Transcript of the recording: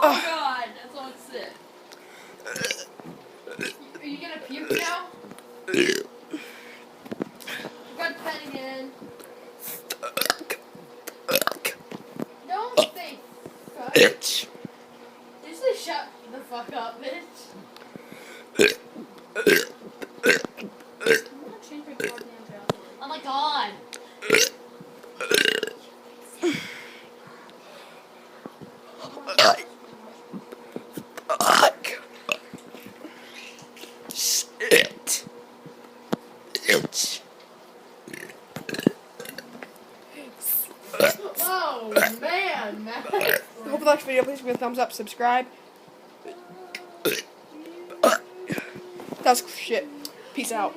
Oh God, that's all sick. Are you gonna puke now? Got pen again. Don't say fuck. Bitch. Just say shut the fuck up, bitch. Oh my God. Shit. Bitch. Oh man, man. Hope you liked the video. Please give me a thumbs up, subscribe. That's shit. Peace out.